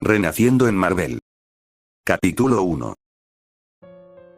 Renaciendo en Marvel. Capítulo 1.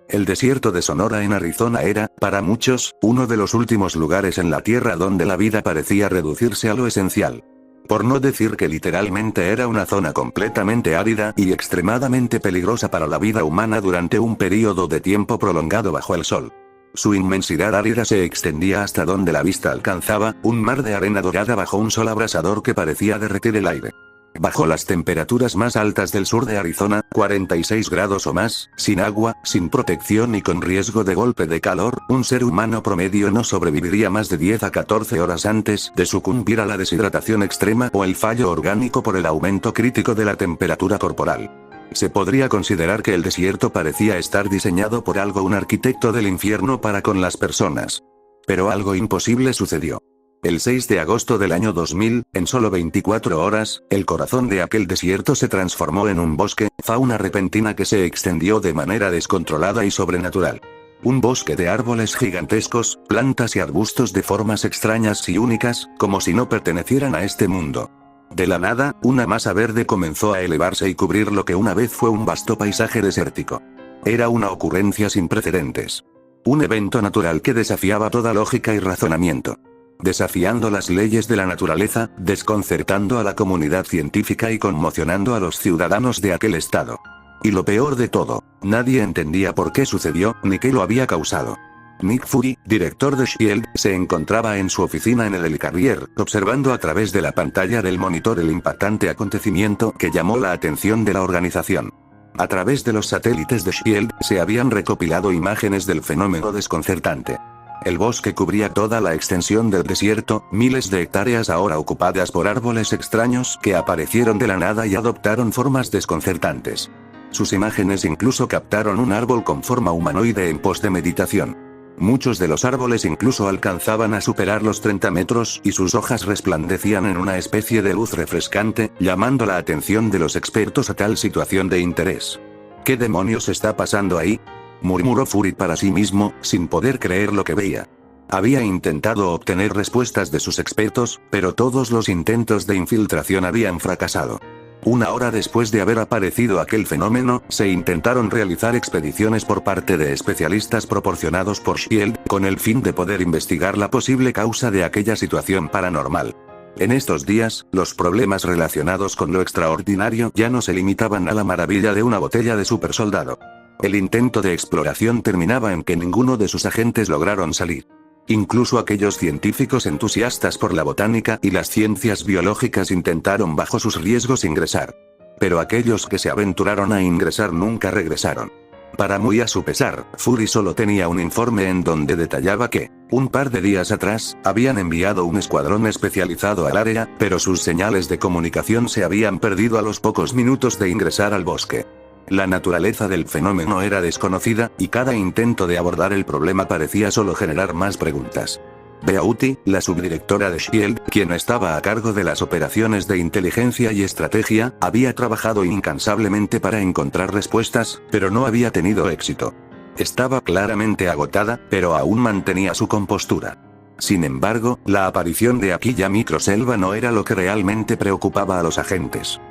El desierto de Sonora en Arizona era, para muchos, uno de los últimos lugares en la Tierra donde la vida parecía reducirse a lo esencial. Por no decir que literalmente era una zona completamente árida y extremadamente peligrosa para la vida humana durante un período de tiempo prolongado bajo el sol. Su inmensidad árida se extendía hasta donde la vista alcanzaba, un mar de arena dorada bajo un sol abrasador que parecía derretir el aire. Bajo las temperaturas más altas del sur de Arizona, 46 grados o más, sin agua, sin protección y con riesgo de golpe de calor, un ser humano promedio no sobreviviría más de 10 a 14 horas antes de sucumbir a la deshidratación extrema o el fallo orgánico por el aumento crítico de la temperatura corporal. Se podría considerar que el desierto parecía estar diseñado por un arquitecto del infierno para con las personas. Pero algo imposible sucedió. El 6 de agosto del año 2000, en solo 24 horas, el corazón de aquel desierto se transformó en un bosque, fauna repentina que se extendió de manera descontrolada y sobrenatural. Un bosque de árboles gigantescos, plantas y arbustos de formas extrañas y únicas, como si no pertenecieran a este mundo. De la nada, una masa verde comenzó a elevarse y cubrir lo que una vez fue un vasto paisaje desértico. Era una ocurrencia sin precedentes. Un evento natural que desafiaba toda lógica y razonamiento. Desafiando las leyes de la naturaleza, desconcertando a la comunidad científica y conmocionando a los ciudadanos de aquel estado. Y lo peor de todo, nadie entendía por qué sucedió, ni qué lo había causado. Nick Fury, director de S.H.I.E.L.D., se encontraba en su oficina en el Helicarrier, observando a través de la pantalla del monitor el impactante acontecimiento que llamó la atención de la organización. A través de los satélites de S.H.I.E.L.D., se habían recopilado imágenes del fenómeno desconcertante. El bosque cubría toda la extensión del desierto, miles de hectáreas ahora ocupadas por árboles extraños que aparecieron de la nada y adoptaron formas desconcertantes. Sus imágenes incluso captaron un árbol con forma humanoide en pos de meditación. Muchos de los árboles incluso alcanzaban a superar los 30 metros y sus hojas resplandecían en una especie de luz refrescante, llamando la atención de los expertos a tal situación de interés. ¿Qué demonios está pasando ahí?, murmuró Fury para sí mismo, sin poder creer lo que veía. Había intentado obtener respuestas de sus expertos, pero todos los intentos de infiltración habían fracasado. Una hora después de haber aparecido aquel fenómeno, se intentaron realizar expediciones por parte de especialistas proporcionados por S.H.I.E.L.D., con el fin de poder investigar la posible causa de aquella situación paranormal. En estos días, los problemas relacionados con lo extraordinario ya no se limitaban a la maravilla de una botella de supersoldado. El intento de exploración terminaba en que ninguno de sus agentes lograron salir. Incluso aquellos científicos entusiastas por la botánica y las ciencias biológicas intentaron bajo sus riesgos ingresar. Pero aquellos que se aventuraron a ingresar nunca regresaron. Para muy a su pesar, Fury solo tenía un informe en donde detallaba que, un par de días atrás, habían enviado un escuadrón especializado al área, pero sus señales de comunicación se habían perdido a los pocos minutos de ingresar al bosque. La naturaleza del fenómeno era desconocida, y cada intento de abordar el problema parecía solo generar más preguntas. Beauty, la subdirectora de S.H.I.E.L.D., quien estaba a cargo de las operaciones de inteligencia y estrategia, había trabajado incansablemente para encontrar respuestas, pero no había tenido éxito. Estaba claramente agotada, pero aún mantenía su compostura. Sin embargo, la aparición de aquella microselva no era lo que realmente preocupaba a los agentes.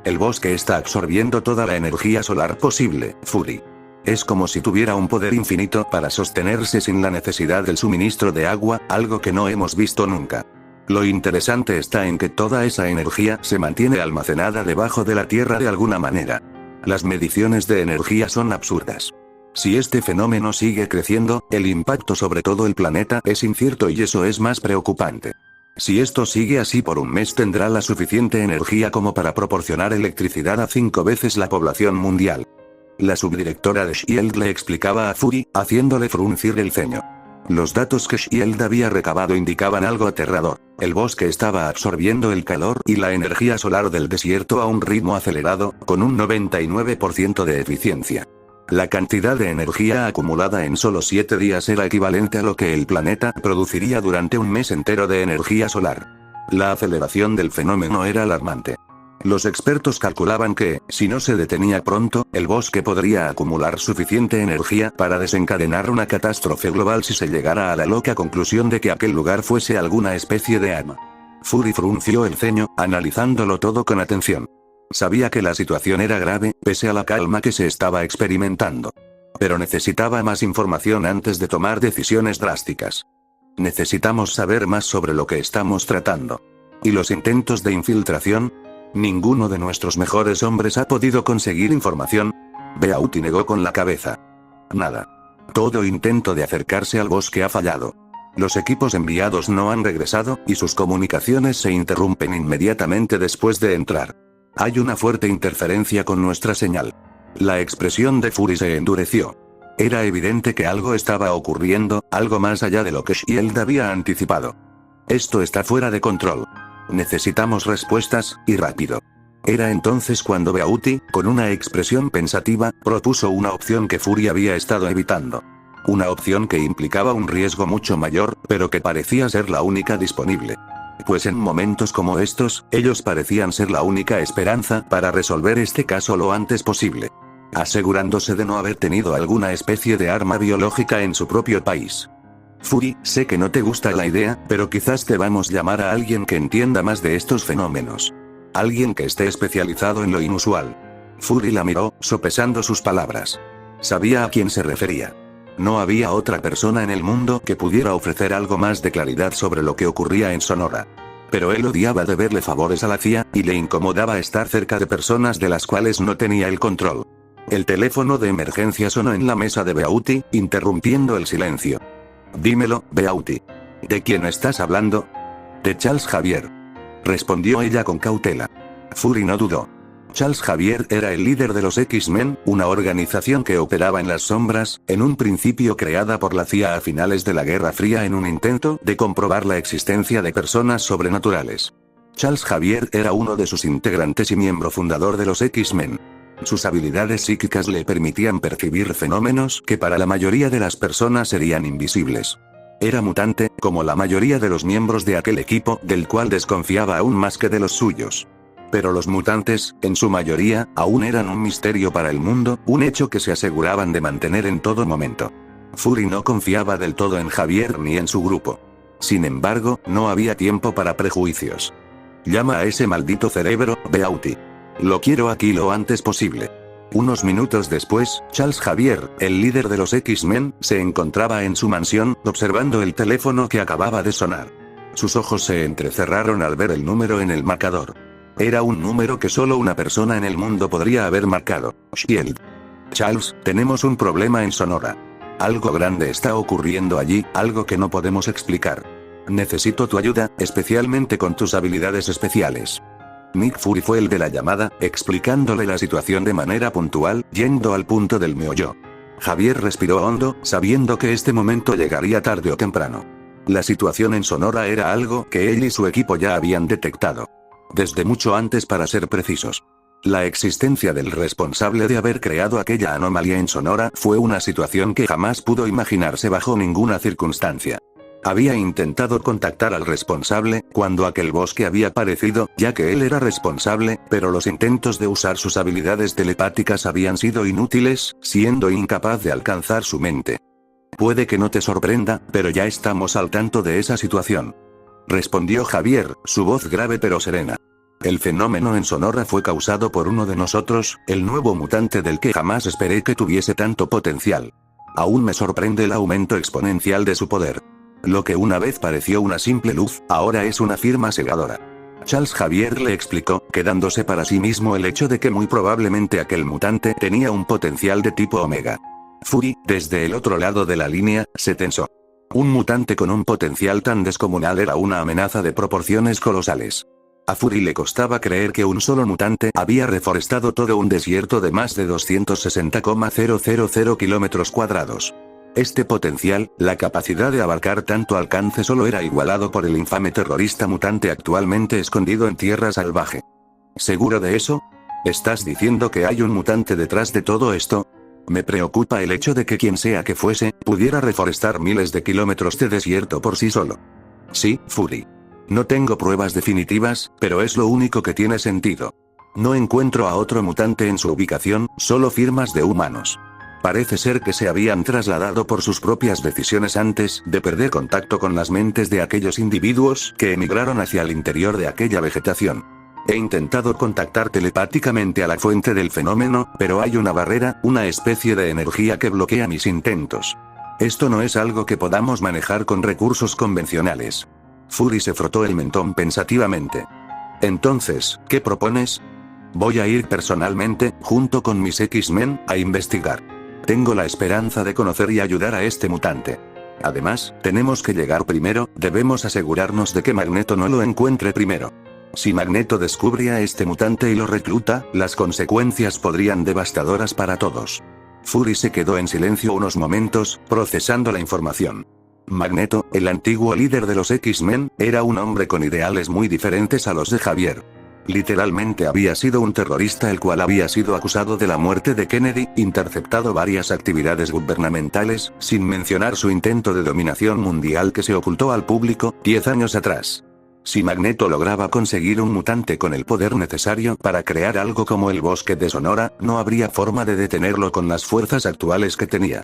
El bosque está absorbiendo toda la energía solar posible, Fury. Es como si tuviera un poder infinito para sostenerse sin la necesidad del suministro de agua, algo que no hemos visto nunca. Lo interesante está en que toda esa energía se mantiene almacenada debajo de la Tierra de alguna manera. Las mediciones de energía son absurdas. Si este fenómeno sigue creciendo, el impacto sobre todo el planeta es incierto y eso es más preocupante. Si esto sigue así por un mes tendrá la suficiente energía como para proporcionar electricidad a 5 veces la población mundial. La subdirectora de S.H.I.E.L.D. le explicaba a Fury, haciéndole fruncir el ceño. Los datos que S.H.I.E.L.D. había recabado indicaban algo aterrador. El bosque estaba absorbiendo el calor y la energía solar del desierto a un ritmo acelerado, con un 99% de eficiencia. La cantidad de energía acumulada en solo 7 días era equivalente a lo que el planeta produciría durante un mes entero de energía solar. La aceleración del fenómeno era alarmante. Los expertos calculaban que, si no se detenía pronto, el bosque podría acumular suficiente energía para desencadenar una catástrofe global si se llegara a la loca conclusión de que aquel lugar fuese alguna especie de arma. Fury frunció el ceño, analizándolo todo con atención. Sabía que la situación era grave, pese a la calma que se estaba experimentando. Pero necesitaba más información antes de tomar decisiones drásticas. Necesitamos saber más sobre lo que estamos tratando. ¿Y los intentos de infiltración? Ninguno de nuestros mejores hombres ha podido conseguir información. Beauty negó con la cabeza. Nada. Todo intento de acercarse al bosque ha fallado. Los equipos enviados no han regresado, y sus comunicaciones se interrumpen inmediatamente después de entrar. Hay una fuerte interferencia con nuestra señal. La expresión de Fury se endureció. Era evidente que algo estaba ocurriendo, algo más allá de lo que Shield había anticipado. Esto está fuera de control. Necesitamos respuestas, y rápido. Era entonces cuando Beauty, con una expresión pensativa, propuso una opción que Fury había estado evitando. Una opción que implicaba un riesgo mucho mayor, pero que parecía ser la única disponible. Pues en momentos como estos, ellos parecían ser la única esperanza para resolver este caso lo antes posible. Asegurándose de no haber tenido alguna especie de arma biológica en su propio país. Fury, sé que no te gusta la idea, pero quizás debamos llamar a alguien que entienda más de estos fenómenos. Alguien que esté especializado en lo inusual. Fury la miró, sopesando sus palabras. Sabía a quién se refería. No había otra persona en el mundo que pudiera ofrecer algo más de claridad sobre lo que ocurría en Sonora. Pero él odiaba deberle favores a la CIA, y le incomodaba estar cerca de personas de las cuales no tenía el control. El teléfono de emergencia sonó en la mesa de Beauty, interrumpiendo el silencio. Dímelo, Beauty. ¿De quién estás hablando? De Charles Xavier. Respondió ella con cautela. Fury no dudó. Charles Xavier era el líder de los X-Men, una organización que operaba en las sombras, en un principio creada por la CIA a finales de la Guerra Fría en un intento de comprobar la existencia de personas sobrenaturales. Charles Xavier era uno de sus integrantes y miembro fundador de los X-Men. Sus habilidades psíquicas le permitían percibir fenómenos que para la mayoría de las personas serían invisibles. Era mutante, como la mayoría de los miembros de aquel equipo, del cual desconfiaba aún más que de los suyos. Pero los mutantes, en su mayoría, aún eran un misterio para el mundo, un hecho que se aseguraban de mantener en todo momento. Fury no confiaba del todo en Xavier ni en su grupo. Sin embargo, no había tiempo para prejuicios. Llama a ese maldito cerebro, Beauty. Lo quiero aquí lo antes posible. Unos minutos después, Charles Xavier, el líder de los X-Men, se encontraba en su mansión, observando el teléfono que acababa de sonar. Sus ojos se entrecerraron al ver el número en el marcador. Era un número que solo una persona en el mundo podría haber marcado. Shield. Charles, tenemos un problema en Sonora. Algo grande está ocurriendo allí, algo que no podemos explicar. Necesito tu ayuda, especialmente con tus habilidades especiales. Nick Fury fue el de la llamada, explicándole la situación de manera puntual, yendo al punto del meollo. Xavier respiró hondo, sabiendo que este momento llegaría tarde o temprano. La situación en Sonora era algo que él y su equipo ya habían detectado. Desde mucho antes, para ser precisos. La existencia del responsable de haber creado aquella anomalía en Sonora fue una situación que jamás pudo imaginarse bajo ninguna circunstancia. Había intentado contactar al responsable, cuando aquel bosque había aparecido, ya que él era responsable, pero los intentos de usar sus habilidades telepáticas habían sido inútiles, siendo incapaz de alcanzar su mente. Puede que no te sorprenda, pero ya estamos al tanto de esa situación. Respondió Xavier, su voz grave pero serena. El fenómeno en Sonora fue causado por uno de nosotros, el nuevo mutante del que jamás esperé que tuviese tanto potencial. Aún me sorprende el aumento exponencial de su poder. Lo que una vez pareció una simple luz, ahora es una firma cegadora. Charles Xavier le explicó, quedándose para sí mismo el hecho de que muy probablemente aquel mutante tenía un potencial de tipo Omega. Fury, desde el otro lado de la línea, se tensó. Un mutante con un potencial tan descomunal era una amenaza de proporciones colosales. A Fury le costaba creer que un solo mutante había reforestado todo un desierto de más de 260,000 kilómetros cuadrados. Este potencial, la capacidad de abarcar tanto alcance, solo era igualado por el infame terrorista mutante actualmente escondido en tierra salvaje. ¿Seguro de eso? ¿Estás diciendo que hay un mutante detrás de todo esto? Me preocupa el hecho de que quien sea que fuese, pudiera reforestar miles de kilómetros de desierto por sí solo. Sí, Fury. No tengo pruebas definitivas, pero es lo único que tiene sentido. No encuentro a otro mutante en su ubicación, solo firmas de humanos. Parece ser que se habían trasladado por sus propias decisiones antes de perder contacto con las mentes de aquellos individuos que emigraron hacia el interior de aquella vegetación. He intentado contactar telepáticamente a la fuente del fenómeno, pero hay una barrera, una especie de energía que bloquea mis intentos. Esto no es algo que podamos manejar con recursos convencionales. Fury se frotó el mentón pensativamente. Entonces, ¿qué propones? Voy a ir personalmente, junto con mis X-Men, a investigar. Tengo la esperanza de conocer y ayudar a este mutante. Además, tenemos que llegar primero, debemos asegurarnos de que Magneto no lo encuentre primero. Si Magneto descubre a este mutante y lo recluta, las consecuencias podrían devastadoras para todos. Fury se quedó en silencio unos momentos, procesando la información. Magneto, el antiguo líder de los X-Men, era un hombre con ideales muy diferentes a los de Javier. Literalmente había sido un terrorista el cual había sido acusado de la muerte de Kennedy, interceptado varias actividades gubernamentales, sin mencionar su intento de dominación mundial que se ocultó al público 10 años atrás. Si Magneto lograba conseguir un mutante con el poder necesario para crear algo como el Bosque de Sonora, no habría forma de detenerlo con las fuerzas actuales que tenía.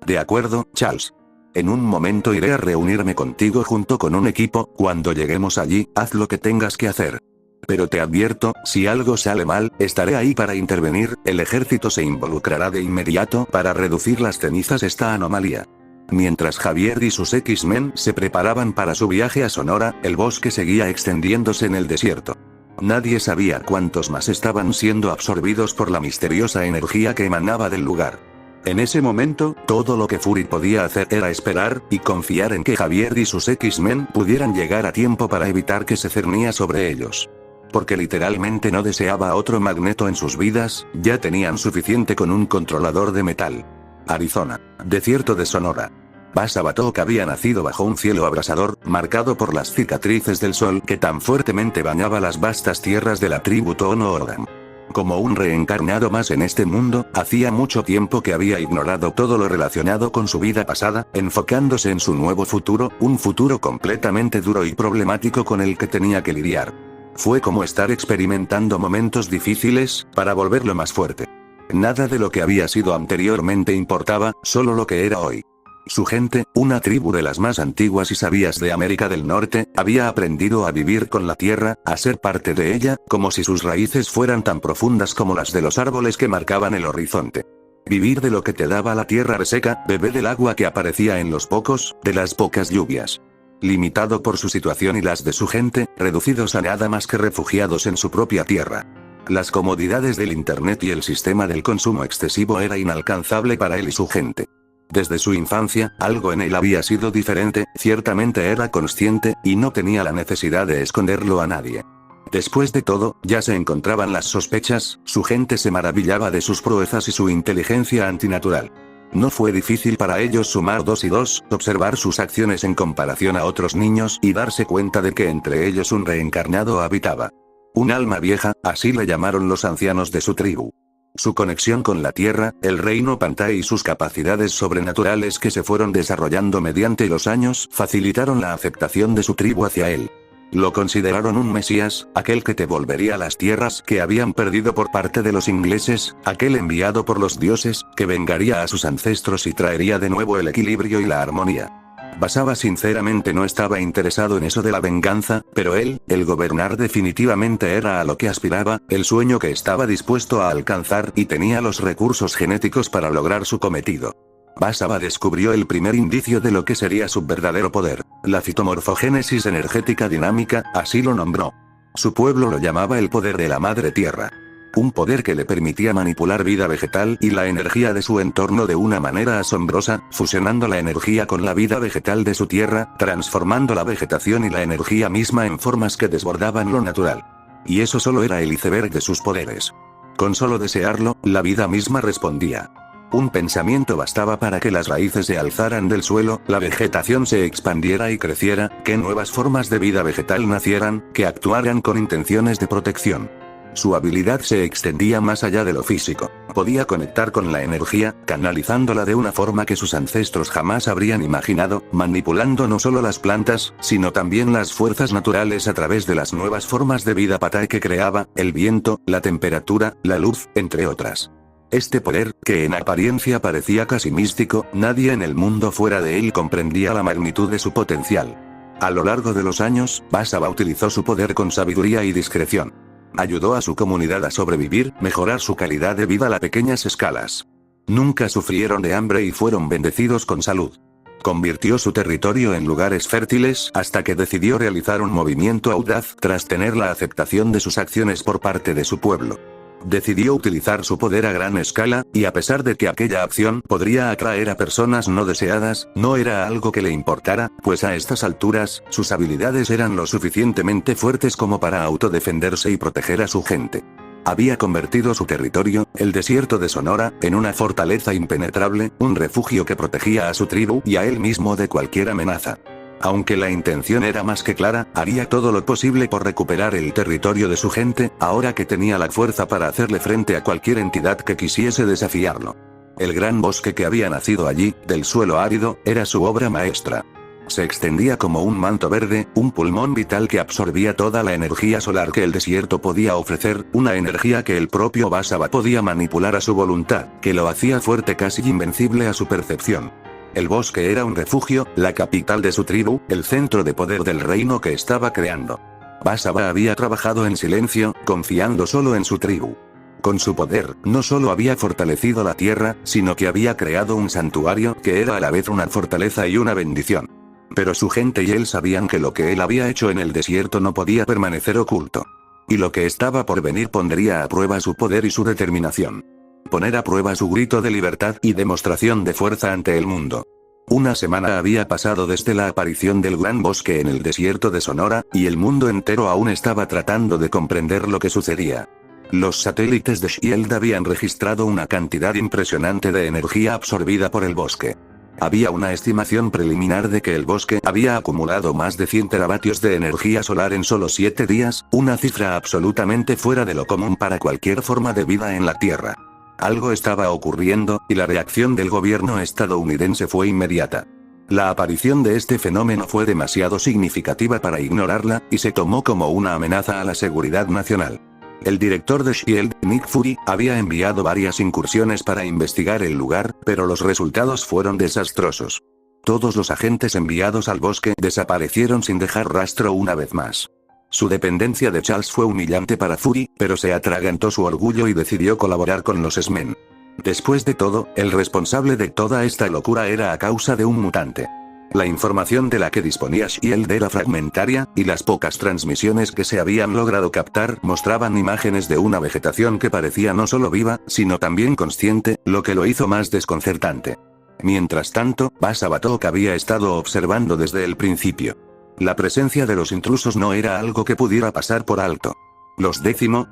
De acuerdo, Charles. En un momento iré a reunirme contigo junto con un equipo, cuando lleguemos allí, haz lo que tengas que hacer. Pero te advierto, si algo sale mal, estaré ahí para intervenir, el ejército se involucrará de inmediato para reducir las cenizas de esta anomalía. Mientras Javier y sus X-Men se preparaban para su viaje a Sonora, el bosque seguía extendiéndose en el desierto. Nadie sabía cuántos más estaban siendo absorbidos por la misteriosa energía que emanaba del lugar. En ese momento, todo lo que Fury podía hacer era esperar, y confiar en que Javier y sus X-Men pudieran llegar a tiempo para evitar que se cernía sobre ellos. Porque literalmente no deseaba otro Magneto en sus vidas, ya tenían suficiente con un controlador de metal. Arizona, desierto de Sonora. Basa Batok había nacido bajo un cielo abrasador, marcado por las cicatrices del sol que tan fuertemente bañaba las vastas tierras de la tribu Tono Organ. Como un reencarnado más en este mundo, hacía mucho tiempo que había ignorado todo lo relacionado con su vida pasada, enfocándose en su nuevo futuro, un futuro completamente duro y problemático con el que tenía que lidiar. Fue como estar experimentando momentos difíciles, para volverlo más fuerte. Nada de lo que había sido anteriormente importaba, solo lo que era hoy. Su gente, una tribu de las más antiguas y sabias de América del Norte, había aprendido a vivir con la tierra, a ser parte de ella, como si sus raíces fueran tan profundas como las de los árboles que marcaban el horizonte. Vivir de lo que te daba la tierra reseca, beber del agua que aparecía en los pocos, de las pocas lluvias. Limitado por su situación y las de su gente, reducidos a nada más que refugiados en su propia tierra. Las comodidades del internet y el sistema del consumo excesivo era inalcanzable para él y su gente. Desde su infancia, algo en él había sido diferente, ciertamente era consciente, y no tenía la necesidad de esconderlo a nadie. Después de todo, ya se encontraban las sospechas, su gente se maravillaba de sus proezas y su inteligencia antinatural. No fue difícil para ellos sumar 2 y 2, observar sus acciones en comparación a otros niños y darse cuenta de que entre ellos un reencarnado habitaba. Un alma vieja, así le llamaron los ancianos de su tribu. Su conexión con la tierra, el reino Pantai y sus capacidades sobrenaturales que se fueron desarrollando mediante los años facilitaron la aceptación de su tribu hacia él. Lo consideraron un mesías, aquel que devolvería las tierras que habían perdido por parte de los ingleses, aquel enviado por los dioses, que vengaría a sus ancestros y traería de nuevo el equilibrio y la armonía. Basaba sinceramente no estaba interesado en eso de la venganza, pero él, el gobernar definitivamente era a lo que aspiraba, el sueño que estaba dispuesto a alcanzar y tenía los recursos genéticos para lograr su cometido. Basaba descubrió el primer indicio de lo que sería su verdadero poder, la fitomorfogénesis energética dinámica, así lo nombró. Su pueblo lo llamaba el poder de la madre tierra. Un poder que le permitía manipular vida vegetal y la energía de su entorno de una manera asombrosa, fusionando la energía con la vida vegetal de su tierra, transformando la vegetación y la energía misma en formas que desbordaban lo natural. Y eso solo era el iceberg de sus poderes. Con solo desearlo, la vida misma respondía. Un pensamiento bastaba para que las raíces se alzaran del suelo, la vegetación se expandiera y creciera, que nuevas formas de vida vegetal nacieran, que actuaran con intenciones de protección. Su habilidad se extendía más allá de lo físico. Podía conectar con la energía, canalizándola de una forma que sus ancestros jamás habrían imaginado, manipulando no solo las plantas, sino también las fuerzas naturales a través de las nuevas formas de vida Patai que creaba, el viento, la temperatura, la luz, entre otras. Este poder, que en apariencia parecía casi místico, nadie en el mundo fuera de él comprendía la magnitud de su potencial. A lo largo de los años, Basaba utilizó su poder con sabiduría y discreción. Ayudó a su comunidad a sobrevivir, mejorar su calidad de vida a pequeñas escalas. Nunca sufrieron de hambre y fueron bendecidos con salud. Convirtió su territorio en lugares fértiles hasta que decidió realizar un movimiento audaz tras tener la aceptación de sus acciones por parte de su pueblo. Decidió utilizar su poder a gran escala, y a pesar de que aquella acción podría atraer a personas no deseadas, no era algo que le importara, pues a estas alturas, sus habilidades eran lo suficientemente fuertes como para autodefenderse y proteger a su gente. Había convertido su territorio, el desierto de Sonora, en una fortaleza impenetrable, un refugio que protegía a su tribu y a él mismo de cualquier amenaza. Aunque la intención era más que clara, haría todo lo posible por recuperar el territorio de su gente, ahora que tenía la fuerza para hacerle frente a cualquier entidad que quisiese desafiarlo. El gran bosque que había nacido allí, del suelo árido, era su obra maestra. Se extendía como un manto verde, un pulmón vital que absorbía toda la energía solar que el desierto podía ofrecer, una energía que el propio Basaba podía manipular a su voluntad, que lo hacía fuerte, casi invencible a su percepción. El bosque era un refugio, la capital de su tribu, el centro de poder del reino que estaba creando. Basaba había trabajado en silencio, confiando solo en su tribu. Con su poder, no solo había fortalecido la tierra, sino que había creado un santuario que era a la vez una fortaleza y una bendición. Pero su gente y él sabían que lo que él había hecho en el desierto no podía permanecer oculto. Y lo que estaba por venir pondría a prueba su poder y su determinación. Poner a prueba su grito de libertad y demostración de fuerza ante el mundo. Una semana había pasado desde la aparición del gran bosque en el desierto de Sonora, y el mundo entero aún estaba tratando de comprender lo que sucedía. Los satélites de Shield habían registrado una cantidad impresionante de energía absorbida por el bosque. Había una estimación preliminar de que el bosque había acumulado más de 100 teravatios de energía solar en solo 7 días, una cifra absolutamente fuera de lo común para cualquier forma de vida en la Tierra. Algo estaba ocurriendo, y la reacción del gobierno estadounidense fue inmediata. La aparición de este fenómeno fue demasiado significativa para ignorarla, y se tomó como una amenaza a la seguridad nacional. El director de Shield, Nick Fury, había enviado varias incursiones para investigar el lugar, pero los resultados fueron desastrosos. Todos los agentes enviados al bosque desaparecieron sin dejar rastro una vez más. Su dependencia de Charles fue humillante para Fury, pero se atragantó su orgullo y decidió colaborar con los X-Men. Después de todo, el responsable de toda esta locura era a causa de un mutante. La información de la que disponía Shield era fragmentaria, y las pocas transmisiones que se habían logrado captar mostraban imágenes de una vegetación que parecía no solo viva, sino también consciente, lo que lo hizo más desconcertante. Mientras tanto, Basabatok había estado observando desde el principio. La presencia de los intrusos no era algo que pudiera pasar por alto. Los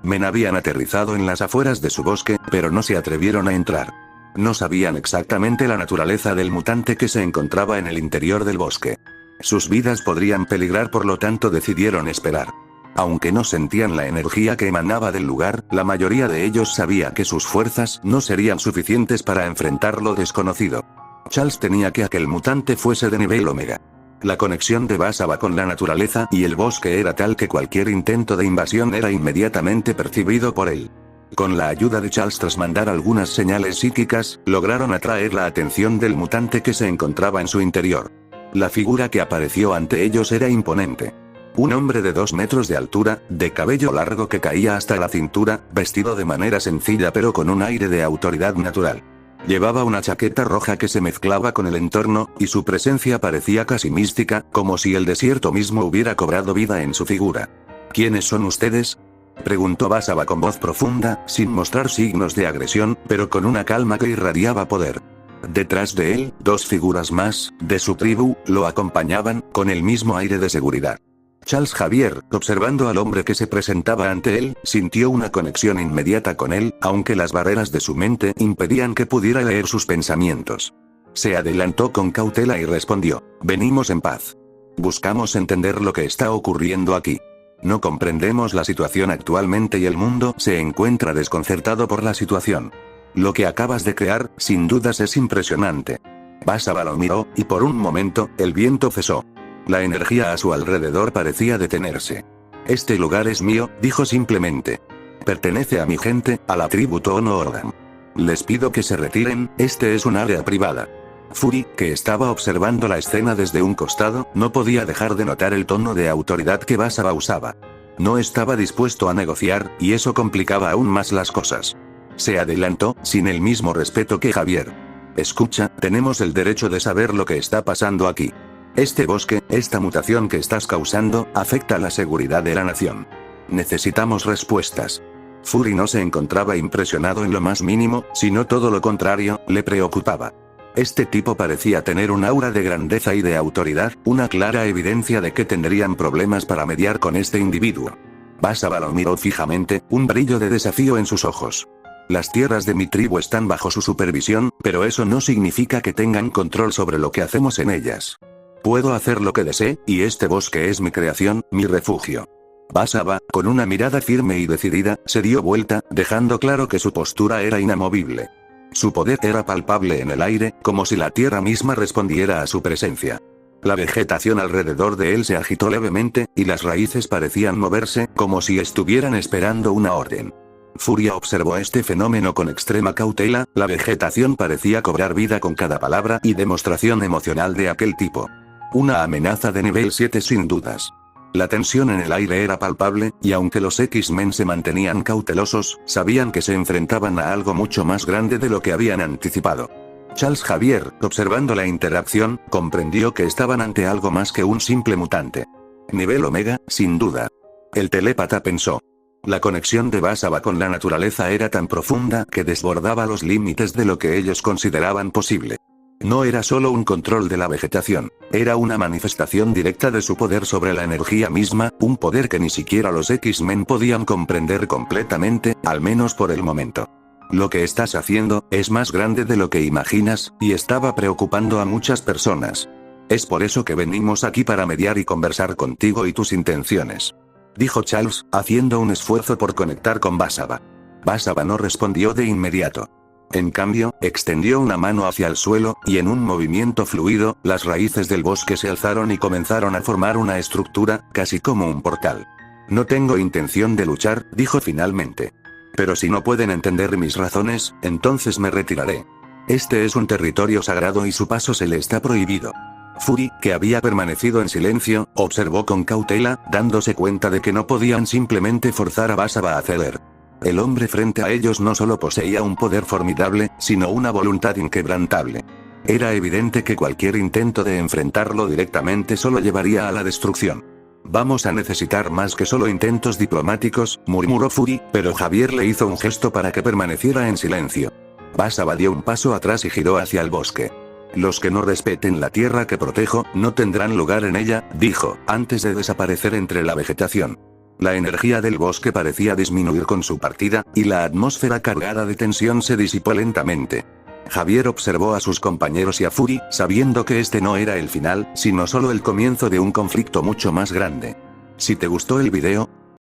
Men habían aterrizado en las afueras de su bosque, pero no se atrevieron a entrar. No sabían exactamente la naturaleza del mutante que se encontraba en el interior del bosque. Sus vidas podrían peligrar, por lo tanto decidieron esperar. Aunque no sentían la energía que emanaba del lugar, la mayoría de ellos sabía que sus fuerzas no serían suficientes para enfrentar lo desconocido. Charles tenía que aquel mutante fuese de nivel Omega. La conexión de Basaba con la naturaleza y el bosque era tal que cualquier intento de invasión era inmediatamente percibido por él. Con la ayuda de Charles, tras mandar algunas señales psíquicas, lograron atraer la atención del mutante que se encontraba en su interior. La figura que apareció ante ellos era imponente. Un hombre de 2 metros de altura, de cabello largo que caía hasta la cintura, vestido de manera sencilla pero con un aire de autoridad natural. Llevaba una chaqueta roja que se mezclaba con el entorno, y su presencia parecía casi mística, como si el desierto mismo hubiera cobrado vida en su figura. ¿Quiénes son ustedes?, preguntó Basaba con voz profunda, sin mostrar signos de agresión, pero con una calma que irradiaba poder. Detrás de él, 2 figuras más, de su tribu, lo acompañaban, con el mismo aire de seguridad. Charles Xavier, observando al hombre que se presentaba ante él, sintió una conexión inmediata con él, aunque las barreras de su mente impedían que pudiera leer sus pensamientos. Se adelantó con cautela y respondió: «Venimos en paz. Buscamos entender lo que está ocurriendo aquí. No comprendemos la situación actualmente y el mundo se encuentra desconcertado por la situación. Lo que acabas de crear, sin dudas es impresionante». Basaba lo miró, y por un momento, el viento cesó. La energía a su alrededor parecía detenerse. «Este lugar es mío», dijo simplemente. «Pertenece a mi gente, a la tribu Tono Orgam. Les pido que se retiren, este es un área privada». Fury, que estaba observando la escena desde un costado, no podía dejar de notar el tono de autoridad que Basaba usaba. No estaba dispuesto a negociar, y eso complicaba aún más las cosas. Se adelantó, sin el mismo respeto que Javier. Escucha, tenemos el derecho de saber lo que está pasando aquí. Este bosque, esta mutación que estás causando, afecta a la seguridad de la nación. Necesitamos respuestas. Fury no se encontraba impresionado en lo más mínimo, sino todo lo contrario, le preocupaba. Este tipo parecía tener un aura de grandeza y de autoridad, una clara evidencia de que tendrían problemas para mediar con este individuo. Vasaba lo miró fijamente, un brillo de desafío en sus ojos. Las tierras de mi tribu están bajo su supervisión, pero eso no significa que tengan control sobre lo que hacemos en ellas. Puedo hacer lo que desee, y este bosque es mi creación, mi refugio. Vasaba, con una mirada firme y decidida, se dio vuelta, dejando claro que su postura era inamovible. Su poder era palpable en el aire, como si la tierra misma respondiera a su presencia. La vegetación alrededor de él se agitó levemente, y las raíces parecían moverse, como si estuvieran esperando una orden. Furia observó este fenómeno con extrema cautela, la vegetación parecía cobrar vida con cada palabra y demostración emocional de aquel tipo. Una amenaza de nivel 7 sin dudas. La tensión en el aire era palpable, y aunque los X-Men se mantenían cautelosos, sabían que se enfrentaban a algo mucho más grande de lo que habían anticipado. Charles Xavier, observando la interacción, comprendió que estaban ante algo más que un simple mutante. Nivel Omega, sin duda. El telépata pensó. La conexión de Vasaba con la naturaleza era tan profunda que desbordaba los límites de lo que ellos consideraban posible. No era solo un control de la vegetación, era una manifestación directa de su poder sobre la energía misma, un poder que ni siquiera los X-Men podían comprender completamente, al menos por el momento. Lo que estás haciendo, es más grande de lo que imaginas, y estaba preocupando a muchas personas. Es por eso que venimos aquí para mediar y conversar contigo y tus intenciones. Dijo Charles, haciendo un esfuerzo por conectar con Vasaba. Vasaba no respondió de inmediato. En cambio, extendió una mano hacia el suelo, y en un movimiento fluido, las raíces del bosque se alzaron y comenzaron a formar una estructura, casi como un portal. No tengo intención de luchar, dijo finalmente. Pero si no pueden entender mis razones, entonces me retiraré. Este es un territorio sagrado y su paso se le está prohibido. Fury, que había permanecido en silencio, observó con cautela, dándose cuenta de que no podían simplemente forzar a Vasaba a ceder. El hombre frente a ellos no solo poseía un poder formidable, sino una voluntad inquebrantable. Era evidente que cualquier intento de enfrentarlo directamente solo llevaría a la destrucción. Vamos a necesitar más que solo intentos diplomáticos, murmuró Fury, pero Javier le hizo un gesto para que permaneciera en silencio. Vasaba dio un paso atrás y giró hacia el bosque. Los que no respeten la tierra que protejo, no tendrán lugar en ella, dijo, antes de desaparecer entre la vegetación. La energía del bosque parecía disminuir con su partida, y la atmósfera cargada de tensión se disipó lentamente. Javier observó a sus compañeros y a Fury, sabiendo que este no era el final, sino solo el comienzo de un conflicto mucho más grande. Si te gustó el video,